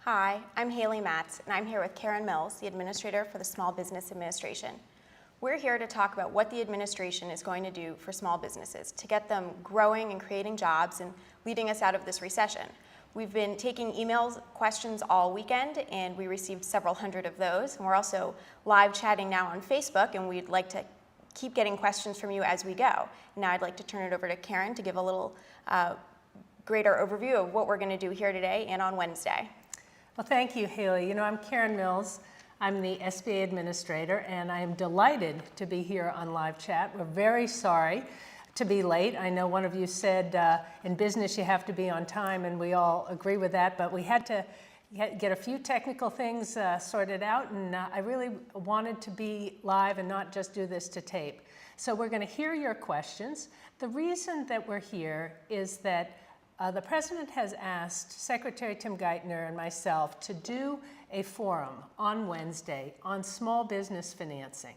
Hi, I'm Haley Matz, and I'm here with Karen Mills, the Administrator for the Small Business Administration. We're here to talk about what the administration is going to do for small businesses to get them growing and creating jobs and leading us out of this recession. We've been taking emails, questions all weekend, and we received several hundred of those. And we're also live chatting now on Facebook, and we'd like to keep getting questions from you as we go. Now I'd like to turn it over to Karen to give a little greater overview of what we're going to do here today and on Wednesday. Well, thank you, Haley. I'm Karen Mills. I'm the SBA Administrator, and I am delighted to be here on live chat. We're very sorry to be late. I know one of you said in business you have to be on time, and we all agree with that, but we had to get a few technical things sorted out, and I really wanted to be live and not just do this to tape. So we're going to hear your questions. The reason that we're here is that the President has asked Secretary Tim Geithner and myself to do a forum on Wednesday on small business financing.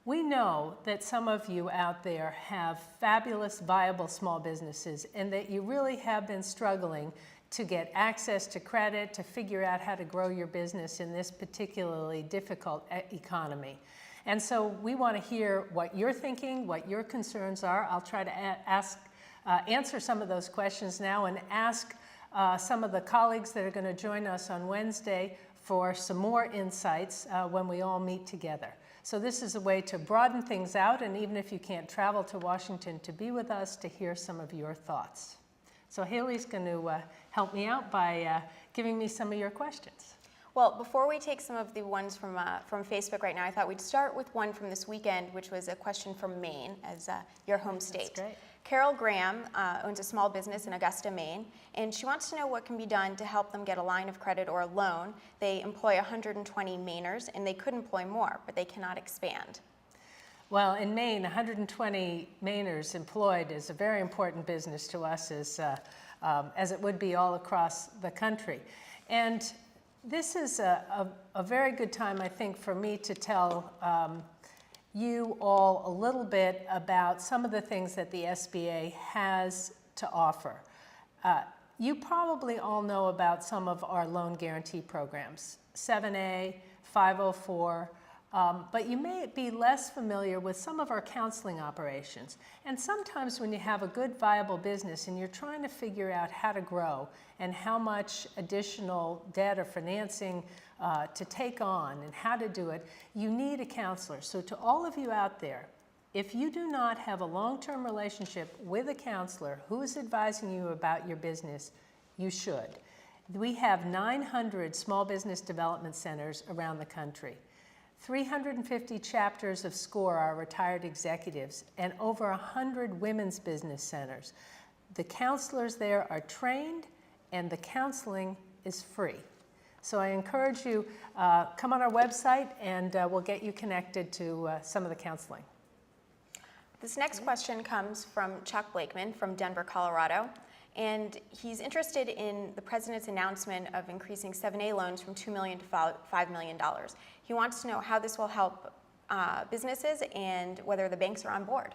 We know that some of you out there have fabulous, viable small businesses and that you really have been struggling to get access to credit, to figure out how to grow your business in this particularly difficult economy. And so we want to hear what you're thinking, what your concerns are. I'll try to answer some of those questions now and ask some of the colleagues that are going to join us on Wednesday for some more insights when we all meet together. So this is a way to broaden things out, and even if you can't travel to Washington to be with us, to hear some of your thoughts. So Haley's going to help me out by giving me some of your questions. Well, before we take some of the ones from Facebook right now, I thought we'd start with one from this weekend, which was a question from Maine, as your home state. That's great. Carol Graham owns a small business in Augusta, Maine, and she wants to know what can be done to help them get a line of credit or a loan. They employ 120 Mainers, and they could employ more, but they cannot expand. Well, in Maine, 120 Mainers employed is a very important business to us, as it would be all across the country. And this is a very good time, I think, for me to tell you all a little bit about some of the things that the SBA has to offer. You probably all know about some of our loan guarantee programs, 7A, 504, but you may be less familiar with some of our counseling operations. And sometimes when you have a good, viable business and you're trying to figure out how to grow and how much additional debt or financing to take on and how to do it, you need a counselor. So to all of you out there, if you do not have a long-term relationship with a counselor who is advising you about your business, you should. We have 900 small business development centers around the country. 350 chapters of SCORE are retired executives, and over 100 women's business centers. The counselors there are trained, and the counseling is free. So I encourage you, come on our website, and we'll get you connected to some of the counseling. This next question comes from Chuck Blakeman from Denver, Colorado. And he's interested in the President's announcement of increasing 7A loans from $2 million to $5 million. He wants to know how this will help businesses and whether the banks are on board.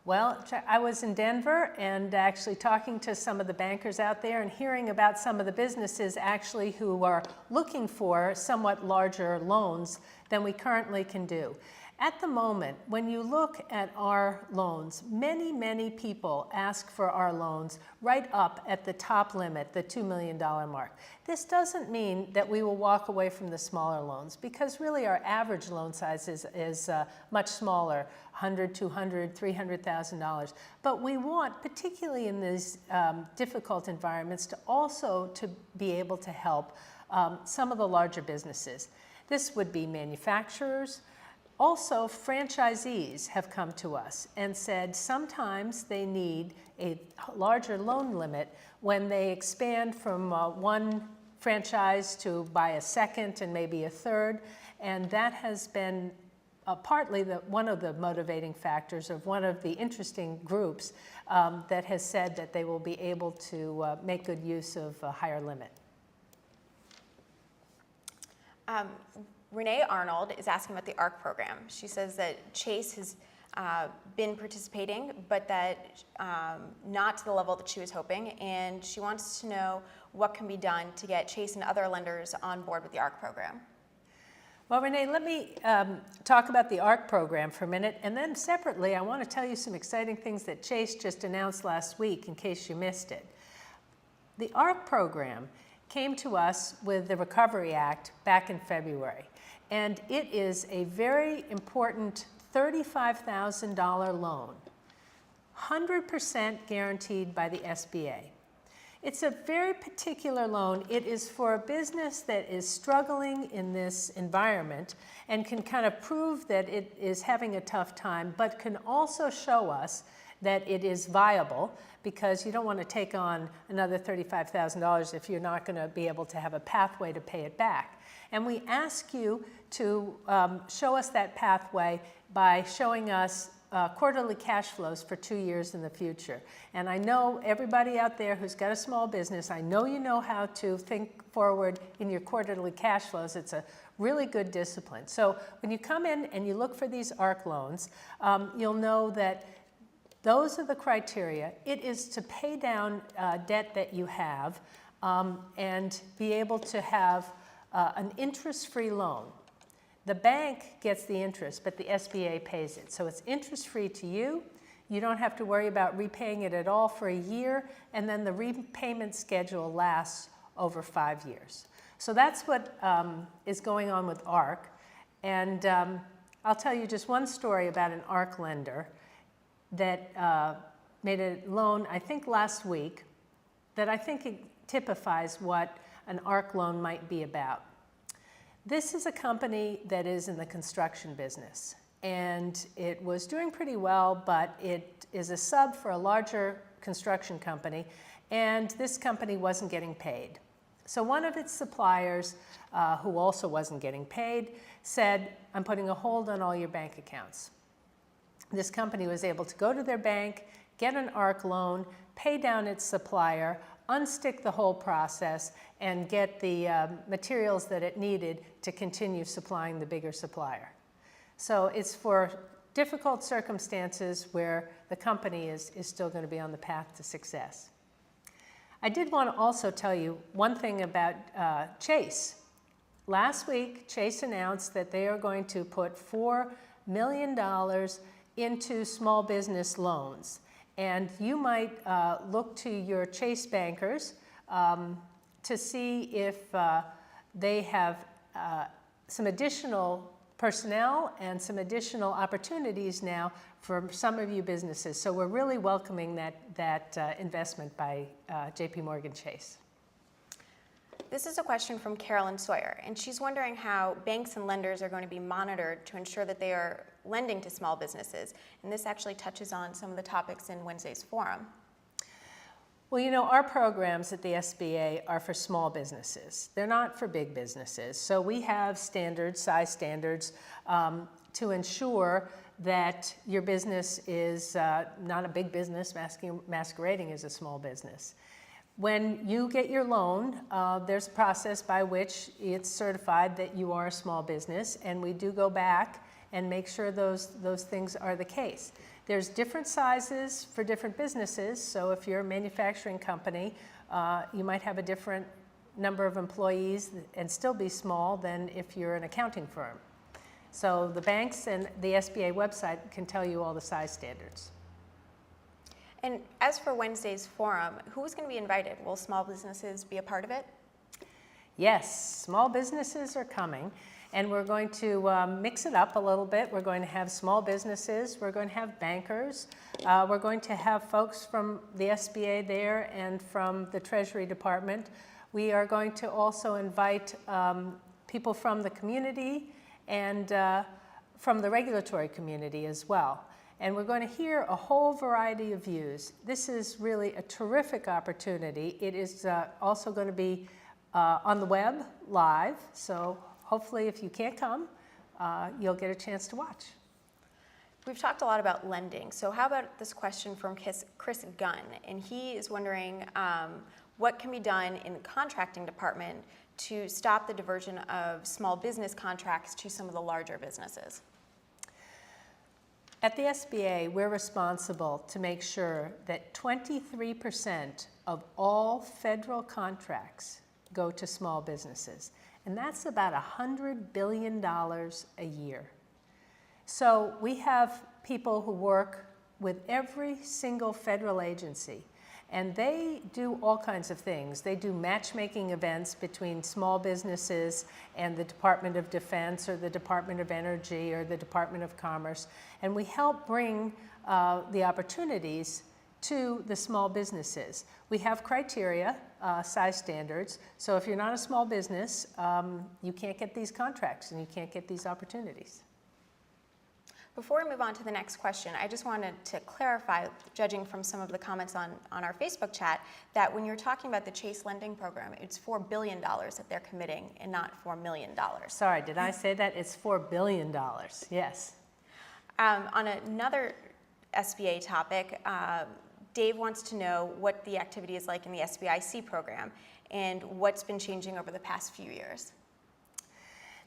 Well, I was in Denver and actually talking to some of the bankers out there and hearing about some of the businesses actually who are looking for somewhat larger loans than we currently can do. At the moment, when you look at our loans, many people ask for our loans right up at the top limit, the $2 million mark. This doesn't mean that we will walk away from the smaller loans, because really our average loan size is much smaller, $100,000, $200,000, $300,000. But we want, particularly in these difficult environments, to also to be able to help some of the larger businesses. This would be manufacturers. Also, franchisees have come to us and said sometimes they need a larger loan limit when they expand from one franchise to buy a second and maybe a third, and that has been partly one of the motivating factors of one of the interesting groups that has said that they will be able to make good use of a higher limit. Renee Arnold is asking about the ARC program. She says that Chase has been participating, but that not to the level that she was hoping, and she wants to know what can be done to get Chase and other lenders on board with the ARC program. Well, Renee, let me talk about the ARC program for a minute, and then separately, I want to tell you some exciting things that Chase just announced last week in case you missed it. The ARC program came to us with the Recovery Act back in February, and it is a very important $35,000 loan, 100% guaranteed by the SBA. It's a very particular loan. It is for a business that is struggling in this environment and can kind of prove that it is having a tough time, but can also show us that it is viable, because you don't want to take on another $35,000 if you're not going to be able to have a pathway to pay it back. And we ask you to show us that pathway by showing us quarterly cash flows for 2 years in the future. And I know everybody out there who's got a small business, I know you know how to think forward in your quarterly cash flows. It's a really good discipline. So when you come in and you look for these ARC loans, you'll know that those are the criteria. It is to pay down debt that you have and be able to have an interest-free loan. The bank gets the interest, but the SBA pays it. So it's interest-free to you. You don't have to worry about repaying it at all for a year, and then the repayment schedule lasts over 5 years. So that's what is going on with ARC. And I'll tell you just one story about an ARC lender that made a loan, I think last week, that I think it typifies what an ARC loan might be about. This is a company that is in the construction business, and it was doing pretty well, but it is a sub for a larger construction company, and this company wasn't getting paid. So one of its suppliers, who also wasn't getting paid, said, "I'm putting a hold on all your bank accounts." This company was able to go to their bank, get an ARC loan, pay down its supplier, unstick the whole process, and get the materials that it needed to continue supplying the bigger supplier. So it's for difficult circumstances where the company is still going to be on the path to success. I did want to also tell you one thing about Chase. Last week, Chase announced that they are going to put $4 million into small business loans. And you might look to your Chase bankers to see if they have some additional personnel and some additional opportunities now for some of you businesses. So we're really welcoming that investment by JP Morgan Chase. This is a question from Carolyn Sawyer, and she's wondering how banks and lenders are going to be monitored to ensure that they are lending to small businesses. And this actually touches on some of the topics in Wednesday's forum. Well, you know, our programs at the SBA are for small businesses. They're not for big businesses. So we have standards, size standards, to ensure that your business is not a big business masquerading as a small business. When you get your loan, there's a process by which it's certified that you are a small business, and we do go back and make sure those things are the case. There's different sizes for different businesses, so if you're a manufacturing company, you might have a different number of employees and still be small than if you're an accounting firm. So the banks and the SBA website can tell you all the size standards. And as for Wednesday's forum, who's going to be invited? Will small businesses be a part of it? Yes, small businesses are coming, and we're going to mix it up a little bit. We're going to have small businesses, we're going to have bankers, we're going to have folks from the SBA there and from the Treasury Department. We are going to also invite people from the community and from the regulatory community as well. And we're going to hear a whole variety of views. This is really a terrific opportunity. It is also going to be on the web live, so hopefully if you can't come, you'll get a chance to watch. We've talked a lot about lending, so how about this question from Chris Gunn? And he is wondering what can be done in the contracting department to stop the diversion of small business contracts to some of the larger businesses? At the SBA, we're responsible to make sure that 23% of all federal contracts go to small businesses, and that's about $100 billion a year. So we have people who work with every single federal agency, and they do all kinds of things. They do matchmaking events between small businesses and the Department of Defense or the Department of Energy or the Department of Commerce, and we help bring the opportunities to the small businesses. We have criteria, size standards, so if you're not a small business, you can't get these contracts and you can't get these opportunities. Before we move on to the next question, I just wanted to clarify, judging from some of the comments on our Facebook chat, that when you're talking about the Chase lending program, it's $4 billion that they're committing and not $4 million. Sorry, did I say that? It's $4 billion, yes. On another SBA topic, Dave wants to know what the activity is like in the SBIC program and what's been changing over the past few years.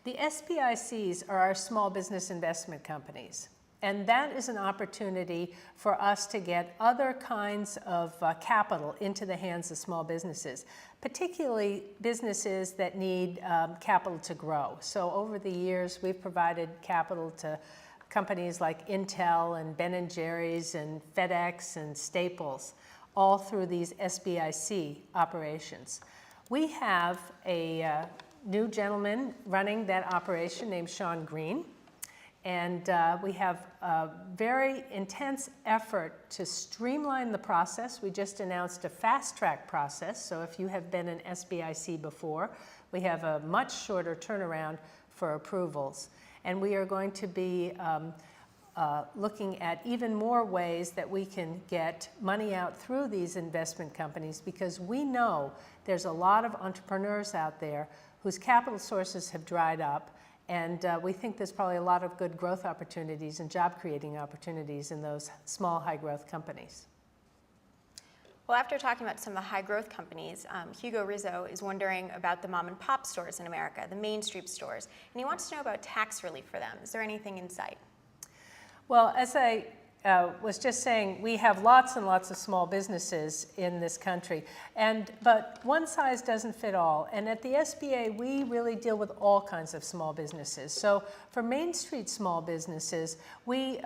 The SBICs are our small business investment companies, and that is an opportunity for us to get other kinds of capital into the hands of small businesses, particularly businesses that need capital to grow. So over the years, we've provided capital to companies like Intel and Ben & Jerry's and FedEx and Staples, all through these SBIC operations. We have a new gentleman running that operation named Sean Green, and we have a very intense effort to streamline the process. We just announced a fast-track process, so if you have been an SBIC before, we have a much shorter turnaround for approvals. And we are going to be looking at even more ways that we can get money out through these investment companies, because we know there's a lot of entrepreneurs out there whose capital sources have dried up, and we think there's probably a lot of good growth opportunities and job creating opportunities in those small high growth companies. Well, after talking about some of the high growth companies, Hugo Rizzo is wondering about the mom and pop stores in America, the Main Street stores, and he wants to know about tax relief for them. Is there anything in sight? Well, as I was just saying, we have lots and lots of small businesses in this country, but one size doesn't fit all. And at the SBA, we really deal with all kinds of small businesses. So for Main Street small businesses, we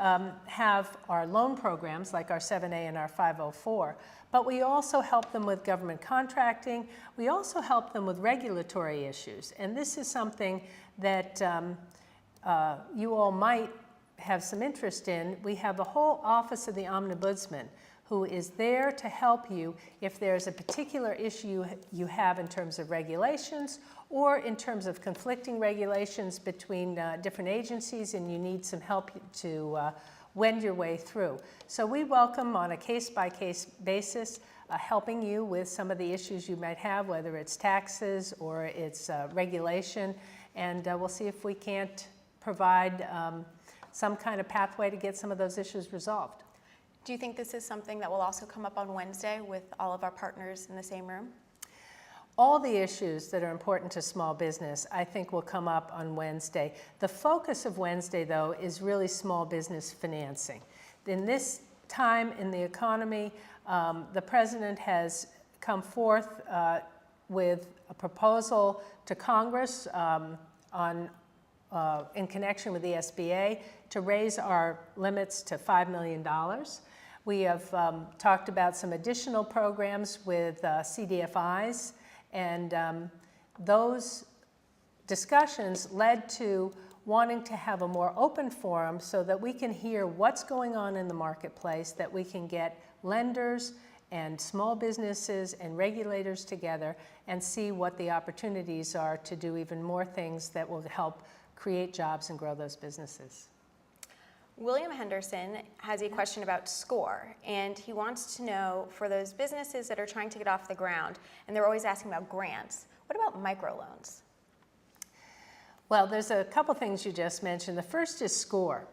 have our loan programs like our 7A and our 504, but we also help them with government contracting. We also help them with regulatory issues. And this is something that you all might have some interest in. We have a whole office of the Ombudsman who is there to help you if there's a particular issue you have in terms of regulations or in terms of conflicting regulations between different agencies and you need some help to wend your way through. So we welcome on a case-by-case basis helping you with some of the issues you might have, whether it's taxes or it's regulation, and we'll see if we can't provide some kind of pathway to get some of those issues resolved. Do you think this is something that will also come up on Wednesday with all of our partners in the same room? All the issues that are important to small business, I think, will come up on Wednesday. The focus of Wednesday, though, is really small business financing. In this time in the economy, the president has come forth with a proposal to Congress in connection with the SBA to raise our limits to $5 million. We have talked about some additional programs with CDFIs, and those discussions led to wanting to have a more open forum so that we can hear what's going on in the marketplace, that we can get lenders and small businesses and regulators together and see what the opportunities are to do even more things that will help create jobs and grow those businesses. William Henderson has a question about SCORE, and he wants to know, for those businesses that are trying to get off the ground, and they're always asking about grants, what about microloans? Well, there's a couple things you just mentioned. The first is SCORE.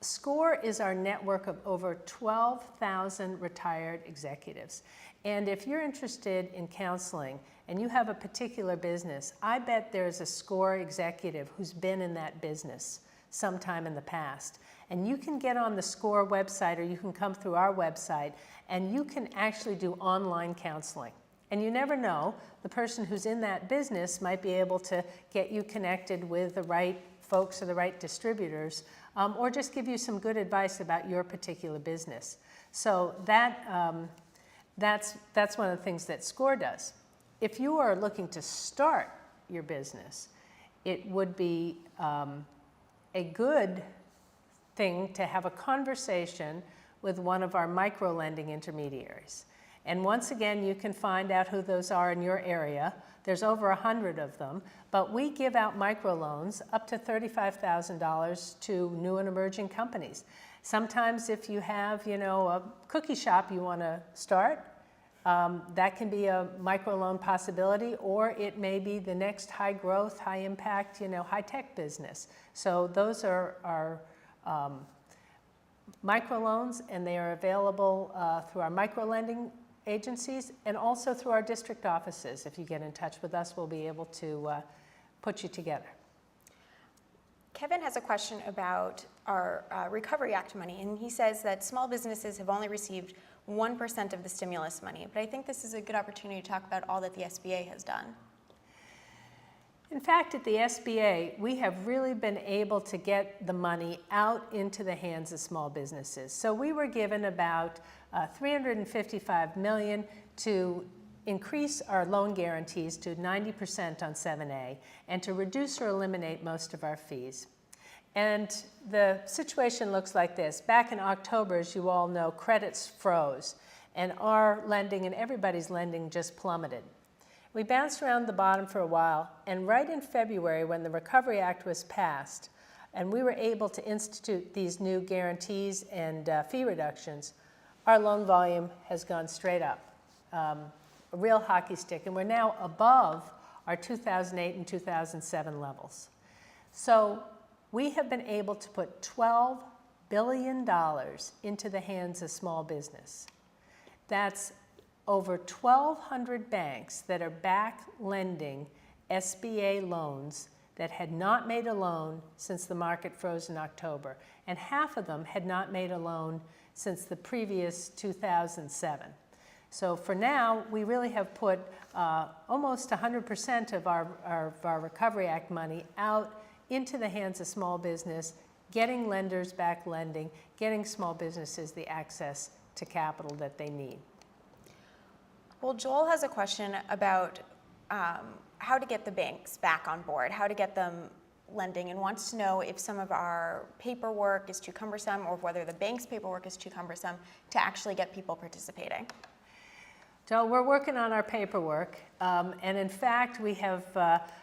SCORE is our network of over 12,000 retired executives. And if you're interested in counseling and you have a particular business, I bet there's a SCORE executive who's been in that business sometime in the past. And you can get on the SCORE website, or you can come through our website, and you can actually do online counseling. And you never know, the person who's in that business might be able to get you connected with the right folks or the right distributors, or just give you some good advice about your particular business. So that's one of the things that SCORE does. If you are looking to start your business, it would be a good thing to have a conversation with one of our micro-lending intermediaries. And once again, you can find out who those are in your area. There's over 100 of them, but we give out microloans up to $35,000 to new and emerging companies. Sometimes if you have, a cookie shop you want to start, that can be a microloan possibility, or it may be the next high growth, high impact, high tech business. So those are microloans, and they are available through our microlending agencies and also through our district offices. If you get in touch with us, we'll be able to put you together. Kevin has a question about our Recovery Act money, and he says that small businesses have only received 1% of the stimulus money, but I think this is a good opportunity to talk about all that the SBA has done. In fact, at the SBA, we have really been able to get the money out into the hands of small businesses. So we were given about $355 million to increase our loan guarantees to 90% on 7A and to reduce or eliminate most of our fees. And the situation looks like this. Back in October, as you all know, credits froze, and our lending and everybody's lending just plummeted. We bounced around the bottom for a while, and right in February, when the Recovery Act was passed, and we were able to institute these new guarantees and fee reductions, our loan volume has gone straight up, a real hockey stick, and we're now above our 2008 and 2007 levels. So we have been able to put $12 billion into the hands of small business. That's over 1,200 banks that are back lending SBA loans that had not made a loan since the market froze in October, and half of them had not made a loan since the previous 2007. So for now, we really have put almost 100% of our Recovery Act money out into the hands of small business, getting lenders back lending, getting small businesses the access to capital that they need. Well, Joel has a question about how to get the banks back on board, how to get them lending, and wants to know if some of our paperwork is too cumbersome or whether the bank's paperwork is too cumbersome to actually get people participating. So we're working on our paperwork, and in fact, we have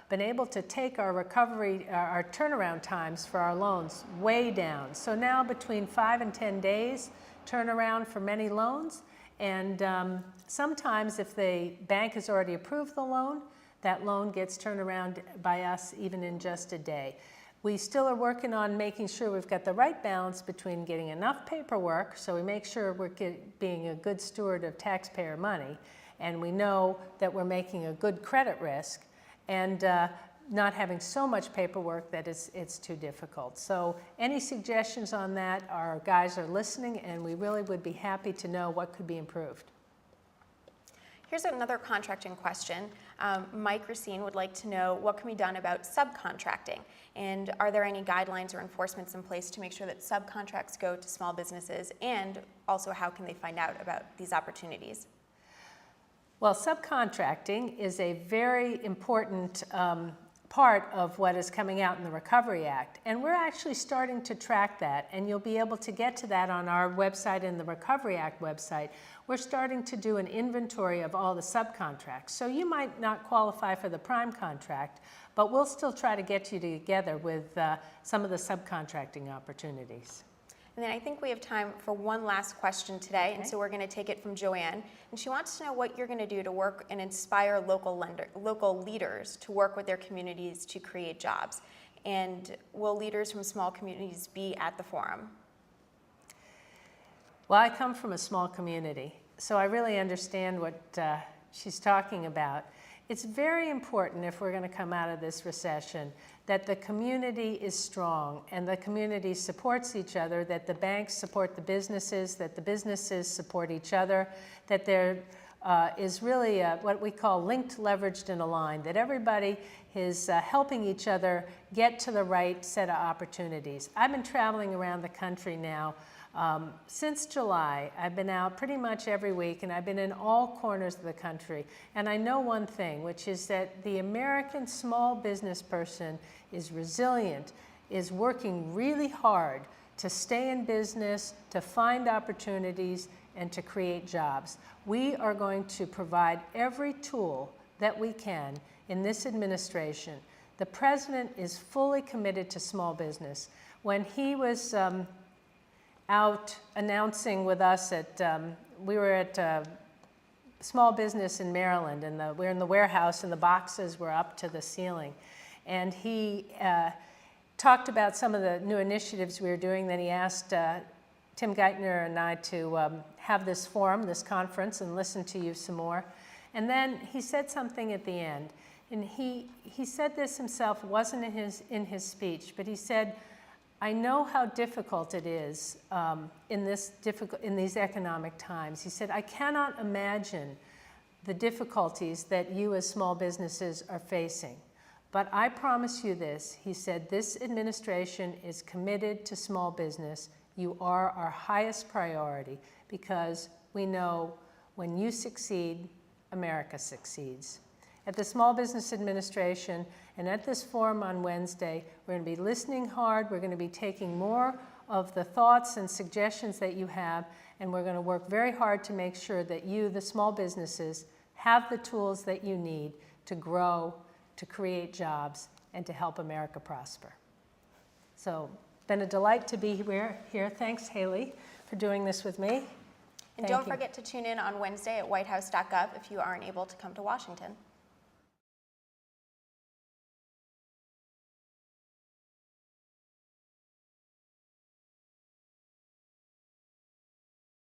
been able to take our our turnaround times for our loans way down. So now between 5 and 10 days turnaround for many loans, and sometimes if the bank has already approved the loan, that loan gets turned around by us even in just a day. We still are working on making sure we've got the right balance between getting enough paperwork, so we make sure we're being a good steward of taxpayer money, and we know that we're making a good credit risk, and not having so much paperwork that it's too difficult. So any suggestions on that, our guys are listening, and we really would be happy to know what could be improved. Here's another contracting question. Mike Racine would like to know what can be done about subcontracting, and are there any guidelines or enforcements in place to make sure that subcontracts go to small businesses, and also how can they find out about these opportunities? Well, subcontracting is a very important part of what is coming out in the Recovery Act, and we're actually starting to track that, and you'll be able to get to that on our website and the Recovery Act website. We're starting to do an inventory of all the subcontracts. So you might not qualify for the prime contract, but we'll still try to get you together with some of the subcontracting opportunities. And then I think we have time for one last question today, Okay. and so we're going to take it from Joanne. And she wants to know what you're going to do to work and inspire local leaders to work with their communities to create jobs. And will leaders from small communities be at the forum? Well, I come from a small community, so I really understand what she's talking about. It's very important if we're going to come out of this recession that the community is strong and the community supports each other, that the banks support the businesses, that the businesses support each other, that there is really what we call linked, leveraged, and aligned, that everybody is helping each other get to the right set of opportunities. I've been traveling around the country now since July. I've been out pretty much every week, and I've been in all corners of the country. And I know one thing, which is that the American small business person is resilient, is working really hard to stay in business, to find opportunities, and to create jobs. We are going to provide every tool that we can in this administration. The president is fully committed to small business. When he was out announcing with us we were at small business in Maryland, and we're in the warehouse and the boxes were up to the ceiling. And he talked about some of the new initiatives we were doing. Then he asked Tim Geithner and I to have this forum, this conference, and listen to you some more. And then he said something at the end. And he said this himself, it wasn't in his speech, but he said, I know how difficult it is in these economic times. He said, I cannot imagine the difficulties that you as small businesses are facing. But I promise you this, he said, this administration is committed to small business. You are our highest priority because we know when you succeed, America succeeds. At the Small Business Administration and at this forum on Wednesday, we're going to be listening hard. We're going to be taking more of the thoughts and suggestions that you have, and we're going to work very hard to make sure that you, the small businesses, have the tools that you need to grow, to create jobs, and to help America prosper. So, been a delight to be here. Thanks, Haley, for doing this with me. And don't forget to tune in on Wednesday at whitehouse.gov if you aren't able to come to Washington.